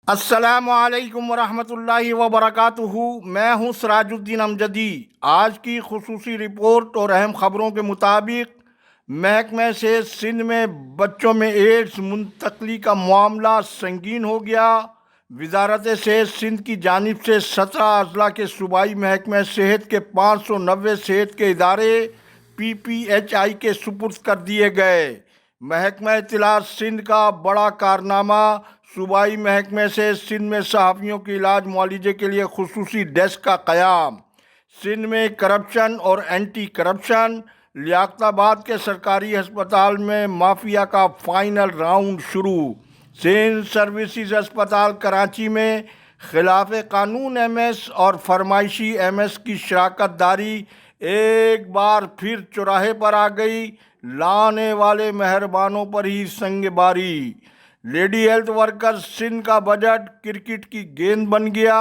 السلام علیکم ورحمۃ اللہ وبرکاتہ۔ میں ہوں سراج الدین امجدی۔ آج کی خصوصی رپورٹ اور اہم خبروں کے مطابق محکمہ صحت سندھ میں بچوں میں ایڈز منتقلی کا معاملہ سنگین ہو گیا۔ وزارت صحت سندھ کی جانب سے 17 اضلاع کے صوبائی محکمہ صحت کے 590 صحت کے ادارے PPHI کے سپرد کر دیے گئے۔ محکمہ اطلاعات سندھ کا بڑا کارنامہ، صوبائی محکمہ سے سندھ میں صحافیوں کے علاج معالجے کے لیے خصوصی ڈیسک کا قیام۔ سندھ میں کرپشن اور اینٹی کرپشن۔ لیاقت آباد کے سرکاری ہسپتال میں مافیا کا فائنل راؤنڈ شروع۔ سندھ سروسز ہسپتال کراچی میں خلاف قانون MS اور فرمائشی MS کی شراکت داری ایک بار پھر چوراہے پر آ گئی۔ لانے والے مہربانوں پر ہی سنگ باری۔ لیڈی ہیلتھ ورکرز سندھ کا بجٹ کرکٹ کی گیند بن گیا۔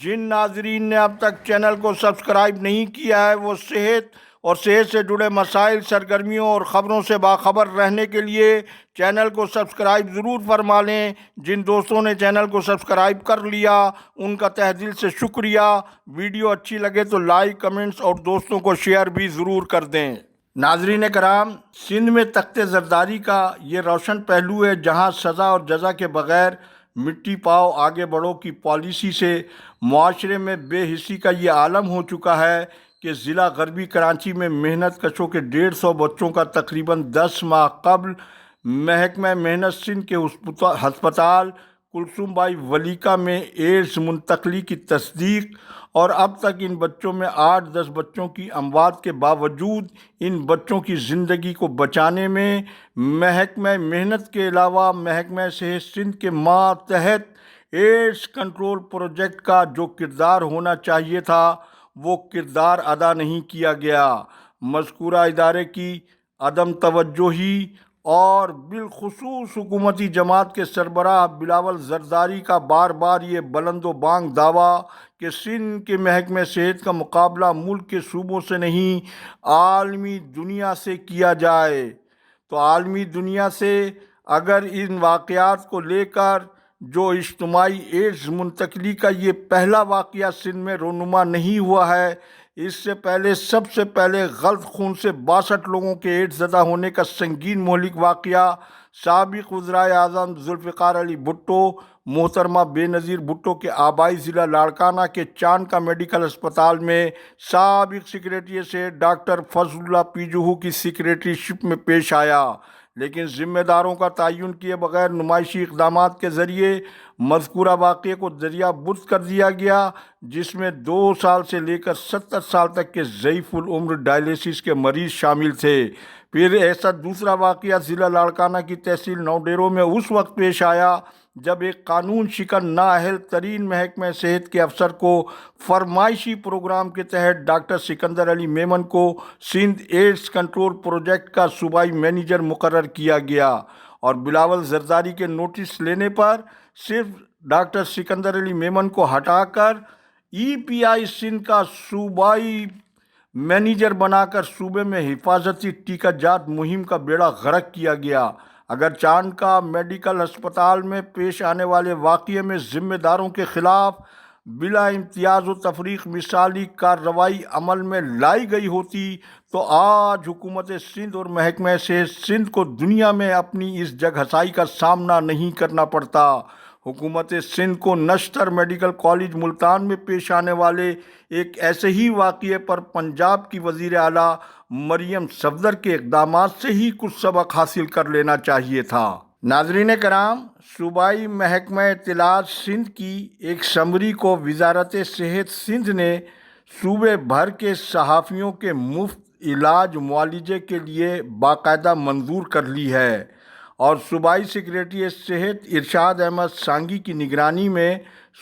جن ناظرین نے اب تک چینل کو سبسکرائب نہیں کیا ہے وہ صحت اور صحت سے جڑے مسائل، سرگرمیوں اور خبروں سے باخبر رہنے کے لیے چینل کو سبسکرائب ضرور فرما لیں۔ جن دوستوں نے چینل کو سبسکرائب کر لیا ان کا تہ دل سے شکریہ۔ ویڈیو اچھی لگے تو لائک، کمنٹس اور دوستوں کو شیئر بھی ضرور کر دیں۔ ناظرین کرام، سندھ میں تخت زرداری کا یہ روشن پہلو ہے جہاں سزا اور جزا کے بغیر مٹی پاؤ آگے بڑھو کی پالیسی سے معاشرے میں بے حسی کا یہ عالم ہو چکا ہے کہ ضلع غربی کراچی میں محنت کشوں کے 150 بچوں کا تقریباً 10 ماہ قبل محکمہ محنت سندھ کے ہسپتال کلثوم بائی ولیکا میں ایڈز منتقلی کی تصدیق، اور اب تک ان بچوں میں 8-10 بچوں کی اموات کے باوجود ان بچوں کی زندگی کو بچانے میں محکمہ محنت کے علاوہ محکمہ صحت سندھ کے ماتحت ایڈز کنٹرول پروجیکٹ کا جو کردار ہونا چاہیے تھا وہ کردار ادا نہیں کیا گیا۔ مذکورہ ادارے کی عدم توجہی اور بالخصوص حکومتی جماعت کے سربراہ بلاول زرداری کا بار بار یہ بلند و بانگ دعویٰ کہ سندھ کے محکمہ صحت کا مقابلہ ملک کے صوبوں سے نہیں عالمی دنیا سے کیا جائے، تو عالمی دنیا سے اگر ان واقعات کو لے کر جو اجتماعی ایڈز منتقلی کا یہ پہلا واقعہ سندھ میں رونما نہیں ہوا ہے، اس سے پہلے سب سے پہلے غلط خون سے 62 لوگوں کے ایڈز زدہ ہونے کا سنگین مہلک واقعہ سابق وزرائے اعظم ذوالفقار علی بھٹو، محترمہ بے نظیر بھٹو کے آبائی ضلع لاڑکانہ کے چانکہ میڈیکل اسپتال میں سابق سیکریٹری سے ڈاکٹر فضل اللہ پیجوہو کی سیکریٹری شپ میں پیش آیا، لیکن ذمہ داروں کا تعین کیے بغیر نمائشی اقدامات کے ذریعے مذکورہ واقعے کو دریا بدر کر دیا گیا، جس میں 2 سال سے لے کر 70 سال تک کے ضعیف العمر ڈائلیسس کے مریض شامل تھے۔ پھر ایسا دوسرا واقعہ ضلع لاڑکانہ کی تحصیل نوڈیرو میں اس وقت پیش آیا جب ایک قانون شکن نااہل ترین محکمہ صحت کے افسر کو فرمائشی پروگرام کے تحت ڈاکٹر سکندر علی میمن کو سندھ ایڈز کنٹرول پروجیکٹ کا صوبائی مینیجر مقرر کیا گیا، اور بلاول زرداری کے نوٹس لینے پر صرف ڈاکٹر سکندر علی میمن کو ہٹا کر EPI سندھ کا صوبائی مینیجر بنا کر صوبے میں حفاظتی ٹیکہ جات مہم کا بیڑا غرق کیا گیا۔ اگر چانکہ میڈیکل ہسپتال میں پیش آنے والے واقعے میں ذمہ داروں کے خلاف بلا امتیاز و تفریق مثالی کارروائی عمل میں لائی گئی ہوتی تو آج حکومت سندھ اور محکمہ صحت سندھ کو دنیا میں اپنی اس جگ ہسائی کا سامنا نہیں کرنا پڑتا۔ حکومت سندھ کو نشتر میڈیکل کالج ملتان میں پیش آنے والے ایک ایسے ہی واقعے پر پنجاب کی وزیر اعلیٰ مریم صفدر کے اقدامات سے ہی کچھ سبق حاصل کر لینا چاہیے تھا۔ ناظرین کرام، صوبائی محکمہ اطلاعات سندھ کی ایک سمری کو وزارت صحت سندھ نے صوبے بھر کے صحافیوں کے مفت علاج معالجے کے لیے باقاعدہ منظور کر لی ہے، اور صوبائی سیکریٹری صحت ارشاد احمد سانگی کی نگرانی میں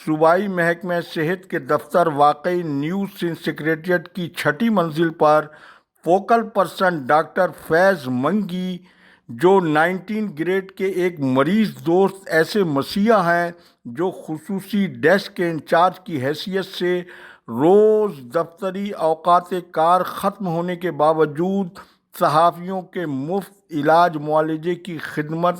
صوبائی محکمہ صحت کے دفتر واقعی نیو سندھ سیکریٹریٹ کی 6ٹھی منزل پر فوکل پرسن ڈاکٹر فیض منگی، جو 19 گریڈ کے ایک مریض دوست ایسے مسیحا ہیں جو خصوصی ڈیسک کے انچارج کی حیثیت سے روز دفتری اوقات کار ختم ہونے کے باوجود صحافیوں کے مفت علاج معالجے کی خدمت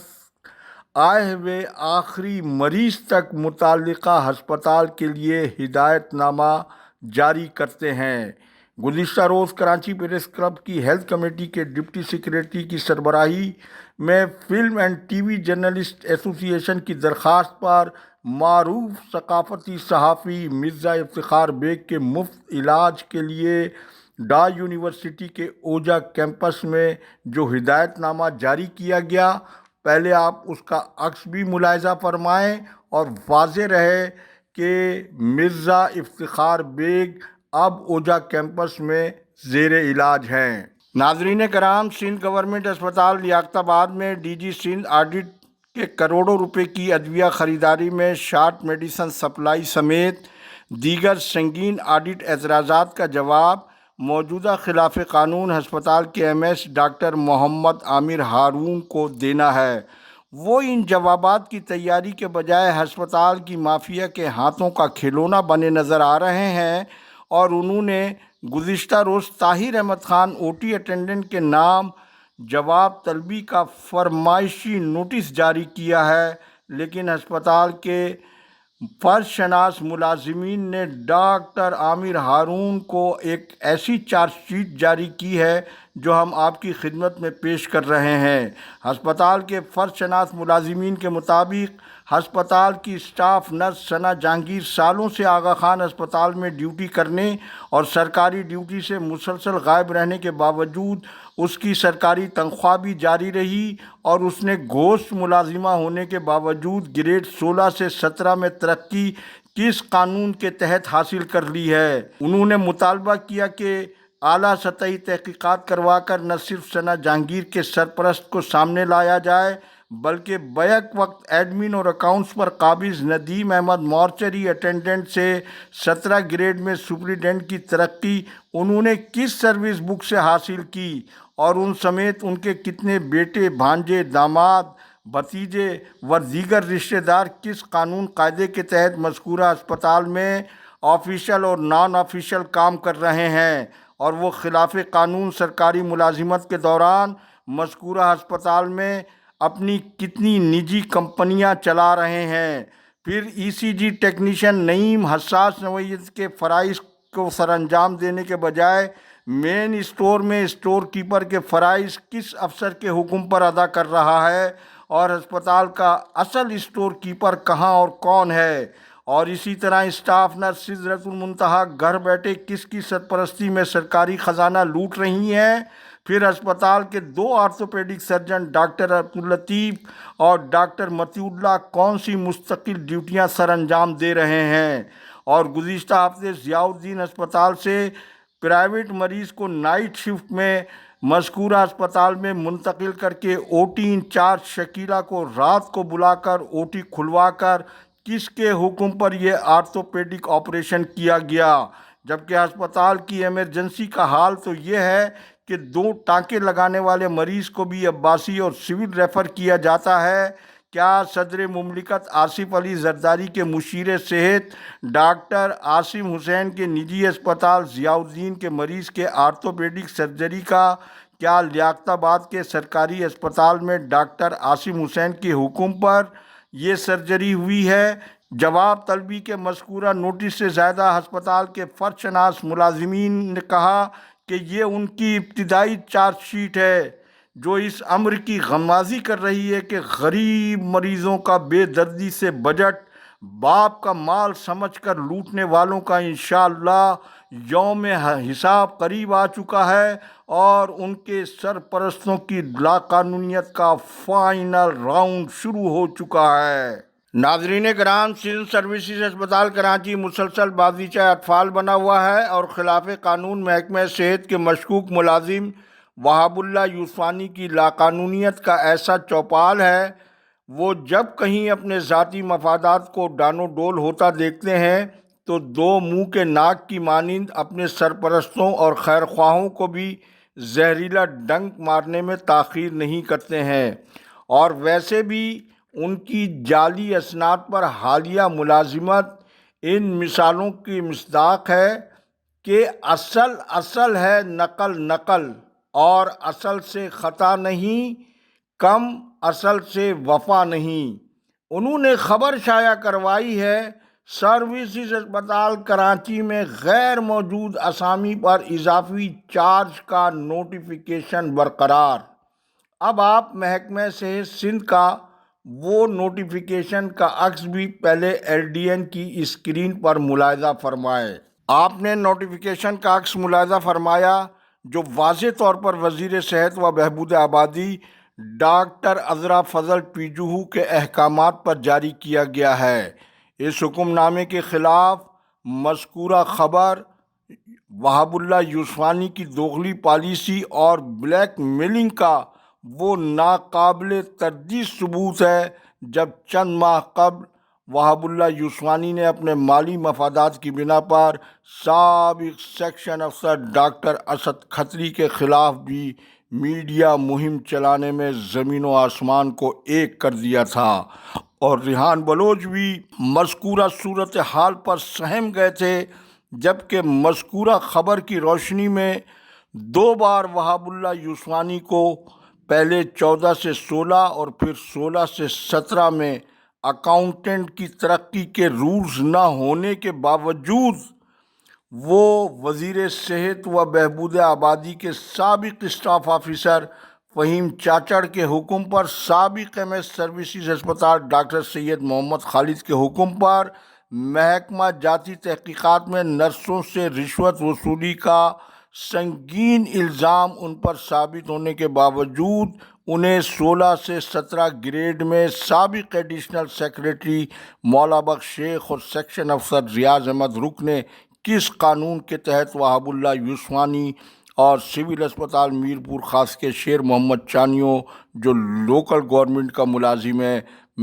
آئے ہوئے آخری مریض تک متعلقہ ہسپتال کے لیے ہدایت نامہ جاری کرتے ہیں۔ گزشتہ روز کراچی پریس کلب کی ہیلتھ کمیٹی کے ڈپٹی سیکریٹری کی سربراہی میں film and T V journalist ایسوسی ایشن کی درخواست پر معروف ثقافتی صحافی مرزا افتخار بیگ کے مفت علاج کے لیے ڈا یونیورسٹی کے اوجا کیمپس میں جو ہدایت نامہ جاری کیا گیا، پہلے آپ اس کا عکس بھی ملاحظہ فرمائیں اور واضح رہے کہ مرزا افتخار بیگ اب اوجا کیمپس میں زیر علاج ہیں۔ ناظرین کرام، سندھ گورنمنٹ اسپتال لیاقت آباد میں ڈی جی سندھ آڈٹ کے کروڑوں روپے کی ادویہ خریداری میں شارٹ میڈیسن سپلائی سمیت دیگر سنگین آڈٹ اعتراضات کا جواب موجودہ خلاف قانون ہسپتال کے ایم ایس ڈاکٹر محمد عامر ہارون کو دینا ہے۔ وہ ان جوابات کی تیاری کے بجائے ہسپتال کی مافیا کے ہاتھوں کا کھلونا بنے نظر آ رہے ہیں اور انہوں نے گزشتہ روز Tahir Ahmed Khan O T attendant کے نام جواب طلبی کا فرمائشی نوٹس جاری کیا ہے، لیکن ہسپتال کے فرض شناس ملازمین نے ڈاکٹر عامر ہارون کو ایک ایسی چارج شیٹ جاری کی ہے جو ہم آپ کی خدمت میں پیش کر رہے ہیں۔ ہسپتال کے فرض شناس ملازمین کے مطابق ہسپتال کی اسٹاف نرس ثنا جہانگیر سالوں سے آغا خان ہسپتال میں ڈیوٹی کرنے اور سرکاری ڈیوٹی سے مسلسل غائب رہنے کے باوجود اس کی سرکاری تنخواہ بھی جاری رہی اور اس نے گھوست ملازمہ ہونے کے باوجود گریڈ 16 سے 17 میں ترقی کس قانون کے تحت حاصل کر لی ہے۔ انہوں نے مطالبہ کیا کہ اعلیٰ سطحی تحقیقات کروا کر نہ صرف ثنا جہانگیر کے سرپرست کو سامنے لایا جائے بلکہ بیک وقت ایڈمن اور اکاؤنٹس پر قابض ندیم احمد مارچری اٹینڈنٹ سے 17 گریڈ میں سپرنٹینڈنٹ کی ترقی انہوں نے کس سروس بک سے حاصل کی اور ان سمیت ان کے کتنے بیٹے، بھانجے، داماد، بھتیجے و دیگر رشتہ دار کس قانون قاعدے کے تحت مذکورہ اسپتال میں آفیشل اور نان آفیشل کام کر رہے ہیں اور وہ خلاف قانون سرکاری ملازمت کے دوران مذکورہ ہسپتال میں اپنی کتنی نجی کمپنیاں چلا رہے ہیں۔ پھر ای سی جی ٹیکنیشین نعیم حساس نوعیت کے فرائض کو سر انجام دینے کے بجائے مین اسٹور میں اسٹور کیپر کے فرائض کس افسر کے حکم پر ادا کر رہا ہے اور ہسپتال کا اصل اسٹور کیپر کہاں اور کون ہے؟ اور اسی طرح اسٹاف نرس سدرۃ المنتہا گھر بیٹھے کس کی سرپرستی میں سرکاری خزانہ لوٹ رہی ہیں؟ پھر ہسپتال کے 2 آرتھوپیڈک سرجن ڈاکٹر عبداللطیف اور ڈاکٹر متی اللہ کون سی مستقل ڈیوٹیاں سر انجام دے رہے ہیں؟ اور گزشتہ ہفتے ضیاء الدین ہسپتال سے پرائیویٹ مریض کو نائٹ شفٹ میں مذکورہ اسپتال میں منتقل کر کے او ٹی انچارج شکیلہ کو رات کو بلا کر او ٹی کھلوا کر کس کے حکم پر یہ آرتھوپیڈک آپریشن کیا گیا؟ جبکہ ہسپتال کی ایمرجنسی کا حال تو یہ ہے کہ 2 ٹانکے لگانے والے مریض کو بھی عباسی اور سول ریفر کیا جاتا ہے۔ کیا صدر مملکت آصف علی زرداری کے مشیر صحت ڈاکٹر عاصم حسین کے نجی اسپتال ضیاء الدین کے مریض کے آرتھوپیڈک سرجری کا کیا لیاقت آباد کے سرکاری اسپتال میں ڈاکٹر عاصم حسین کے حکم پر یہ سرجری ہوئی ہے؟ جواب طلبی کے مذکورہ نوٹس سے زیادہ ہسپتال کے فرض شناس ملازمین نے کہا کہ یہ ان کی ابتدائی چارج شیٹ ہے جو اس امر کی غمازی کر رہی ہے کہ غریب مریضوں کا بے دردی سے بجٹ باپ کا مال سمجھ کر لوٹنے والوں کا انشاءاللہ یوم حساب قریب آ چکا ہے اور ان کے سرپرستوں کی لاقانونیت کا فائنل راؤنڈ شروع ہو چکا ہے۔ ناظرین کرام، سندھ سروسز اسپتال کراچی مسلسل بازیچہ اطفال بنا ہوا ہے اور خلاف قانون محکمہ صحت کے مشکوک ملازم وہاب اللہ یوسفانی کی لاقانونیت کا ایسا چوپال ہے۔ وہ جب کہیں اپنے ذاتی مفادات کو ڈانو ڈول ہوتا دیکھتے ہیں تو 2 منہ کے ناک کی مانند اپنے سرپرستوں اور خیرخواہوں کو بھی زہریلا ڈنک مارنے میں تاخیر نہیں کرتے ہیں، اور ویسے بھی ان کی جعلی اسناد پر حالیہ ملازمت ان مثالوں کی مصداق ہے کہ اصل ہے نقل اور اصل سے خطا نہیں، کم اصل سے وفا نہیں۔ انہوں نے خبر شائع کروائی ہے سروسز اسپتال کراچی میں غیر موجود اسامی پر اضافی چارج کا نوٹیفیکیشن برقرار۔ اب آپ محکمہ صحت سندھ کا وہ نوٹیفیکیشن کا عکس بھی پہلے ایل ڈی این کی اسکرین پر ملاحظہ فرمائے۔ آپ نے نوٹیفیکیشن کا عکس ملاحظہ فرمایا جو واضح طور پر وزیر صحت و بہبود آبادی ڈاکٹر عذرا فضل پیجوہو کے احکامات پر جاری کیا گیا ہے۔ اس حکم نامے کے خلاف مذکورہ خبر وہاب اللہ یوسفانی کی دوغلی پالیسی اور بلیک میلنگ کا وہ ناقابل تردید ثبوت ہے جب چند ماہ قبل وہاب اللہ یوسفانی نے اپنے مالی مفادات کی بنا پر سابق سیکشن افسر ڈاکٹر اسد کھتری کے خلاف بھی میڈیا مہم چلانے میں زمین و آسمان کو ایک کر دیا تھا، اور ریحان بلوچ بھی مذکورہ صورتحال پر سہم گئے تھے، جبکہ مذکورہ خبر کی روشنی میں 2 بار وہاب اللہ یوسفانی کو پہلے 14 سے 16 اور پھر 16 سے 17 میں اکاؤنٹنٹ کی ترقی کے رولز نہ ہونے کے باوجود وہ وزیر صحت و بہبود آبادی کے سابق اسٹاف آفیسر فہیم چاچڑ کے حکم پر سابق ایم ایس سروسز اسپتال ڈاکٹر سید محمد خالد کے حکم پر محکمہ جاتی تحقیقات میں نرسوں سے رشوت وصولی کا سنگین الزام ان پر ثابت ہونے کے باوجود انہیں 16 سے 17 گریڈ میں سابق ایڈیشنل سیکریٹری مولا بخش شیخ اور سیکشن افسر ریاض احمد رک نے کس قانون کے تحت وہاب اللہ یوسفانی اور سول اسپتال میرپور خاص کے شیر محمد چانیوں جو لوکل گورنمنٹ کا ملازم ہے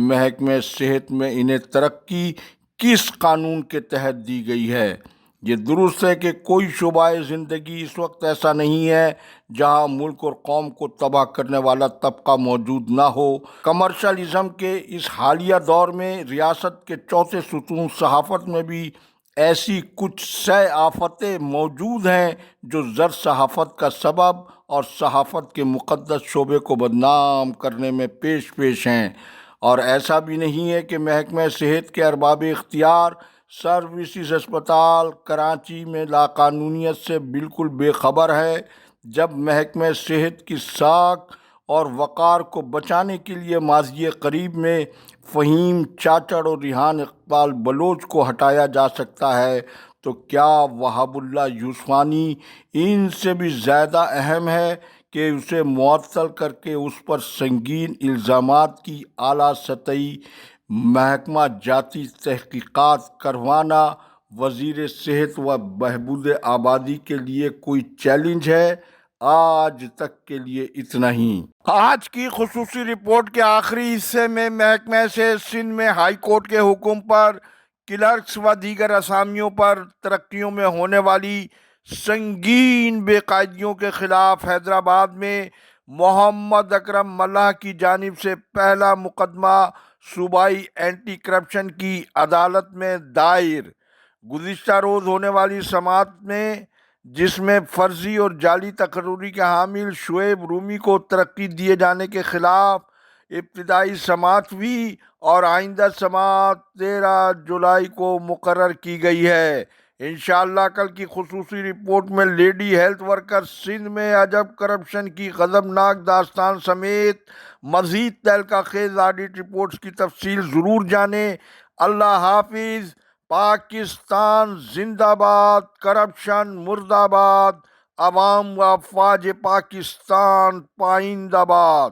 محکمہ صحت میں انہیں ترقی کس قانون کے تحت دی گئی ہے؟ یہ درست ہے کہ کوئی شعبہ زندگی اس وقت ایسا نہیں ہے جہاں ملک اور قوم کو تباہ کرنے والا طبقہ موجود نہ ہو۔ کمرشلزم کے اس حالیہ دور میں ریاست کے چوتھے ستون صحافت میں بھی ایسی کچھ سہ آفتیں موجود ہیں جو زر صحافت کا سبب اور صحافت کے مقدس شعبے کو بدنام کرنے میں پیش ہیں، اور ایسا بھی نہیں ہے کہ محکمہ صحت کے ارباب اختیار سروسز اسپتال کراچی میں لاقانونیت سے بالکل بے خبر ہے، جب محکمہ صحت کی ساکھ اور وقار کو بچانے کے لیے ماضی قریب میں فہیم چاچڑ اور ریحان اقبال بلوچ کو ہٹایا جا سکتا ہے تو کیا وہاب اللہ یوسفانی ان سے بھی زیادہ اہم ہے کہ اسے معطل کر کے اس پر سنگین الزامات کی اعلیٰ سطحی محکمہ جاتی تحقیقات کروانا وزیر صحت و بہبود آبادی کے لیے کوئی چیلنج ہے؟ آج تک کے لیے اتنا ہی۔ آج کی خصوصی رپورٹ کے آخری حصے میں محکمہ صحت سندھ میں ہائی کورٹ کے حکم پر کلرکس و دیگر اسامیوں پر ترقیوں میں ہونے والی سنگین بے قاعدگیوں کے خلاف حیدرآباد میں محمد اکرم ملح کی جانب سے پہلا مقدمہ صوبائی اینٹی کرپشن کی عدالت میں دائر۔ گزشتہ روز ہونے والی سماعت میں جس میں فرضی اور جعلی تقرری کے حامل شعیب رومی کو ترقی دیے جانے کے خلاف ابتدائی سماعت ہوئی اور آئندہ سماعت 13 جولائی کو مقرر کی گئی ہے۔ انشاءاللہ کل کی خصوصی رپورٹ میں لیڈی ہیلتھ ورکر سندھ میں عجب کرپشن کی غضبناک داستان سمیت مزید تہلکہ خیز آڈٹ رپورٹس کی تفصیل ضرور جانیں۔ اللہ حافظ۔ پاکستان زندہ باد، کرپشن مردہ باد، عوام و افواج پاکستان پائندہ باد۔